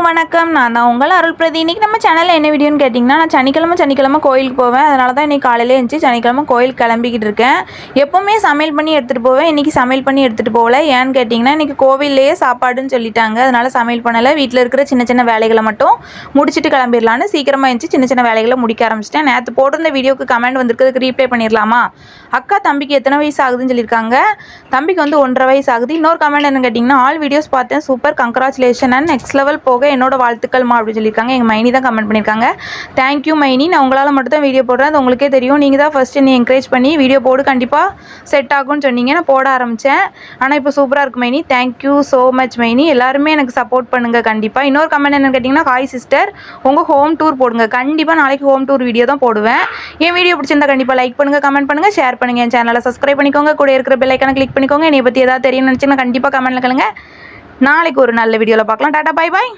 வணக்கம். நான் தான் உங்கள் அருள்பிரதி. இன்றைக்கி நம்ம சேனலில் என்ன வீடியோன்னு கேட்டிங்கன்னா, நான் சனிக்கிழமை கோயிலுக்கு போவேன். அதனால தான் இன்றைக்கி காலையிலே எழுந்துச்சி சனிக்கிழமை கோயிலுக்கு கிளம்பிக்கிட்டு இருக்கேன். எப்போவுமே சமையல் பண்ணி எடுத்துகிட்டு போவேன். இன்றைக்கி சமையல் பண்ணி எடுத்துகிட்டு போகல. ஏன்னு கேட்டிங்கன்னா, இன்றைக்கி கோவில்லையே சாப்பாடுன்னு சொல்லிட்டாங்க. அதனால் சமையல் பண்ணலை. வீட்டில் இருக்கிற சின்ன சின்ன வேலைகளை மட்டும் முடிச்சுட்டு கிளம்பிடலான்னு சீக்கிரமாக எழுந்துச்சி சின்ன சின்ன வேலைகளை முடிக்க ஆரம்பிச்சிட்டேன். நேற்று போட்டிருந்த வீடியோக்கு கமெண்ட் வந்திருக்கிறதுக்கு ரீப்ளை பண்ணிடலாமா? அக்கா தம்பிக்கு எத்தனை வயசு ஆகுதுன்னு சொல்லியிருக்காங்க. தம்பிக்கு 1.5 வயசு ஆகுது. இன்னொரு கமெண்ட் என்ன கேட்டிங்கன்னா, ஆல் வீடியோஸ் பார்த்தேன், super, congratulation and next level போக என்னோட வாழ்த்துக்கள்மா அப்படின்னு சொல்லியிருக்காங்க. எங்கள் மைனி தான் கமெண்ட் பண்ணியிருக்காங்க. தேங்க்யூ மைனி. நான் உங்களால் மட்டும் தான் வீடியோ போடுறேன். அது உங்களுக்கே தெரியும். நீங்கள் தான் ஃபஸ்ட்டு என்னை என்கரேஜ் பண்ணி வீடியோ போடு, கண்டிப்பாக செட் ஆகும்னு சொன்னீங்க. நான் போட ஆரம்பித்தேன். ஆனால் இப்போ சூப்பராக இருக்குது மைனி. தேங்க்யூ ஸோ மச் மைனி. எல்லாருமே எனக்கு சப்போர்ட் பண்ணுங்கள் கண்டிப்பாக. இன்னொரு கமெண்ட் என்னன்னு கேட்டிங்கன்னா, ஹாய் சிஸ்டர், உங்கள் ஹோம் டூர் போடுங்க. கண்டிப்பாக நாளைக்கு ஹோம் டூர் வீடியோ தான் போடுவேன். என் வீடியோ பிடிச்சிருந்தா கண்டிப்பாக லைக் பண்ணுங்கள், கமெண்ட் பண்ணுங்கள், ஷேர் பண்ணுங்கள். என் சேனலை சப்ஸ்கிரைப் பண்ணிக்கோங்க. கூட இருக்கிற பெல் ஐக்கானை கிளிக் பண்ணிக்கோங்க. என்னை பற்றி ஏதாவது தெரியும்னு நினச்சிங்கன்னா கண்டிப்பாக கமெண்ட்டில் கேளுங்க. நாளைக்கு ஒரு நல்ல வீடியோவில் பார்க்கலாம். Tata, bye bye.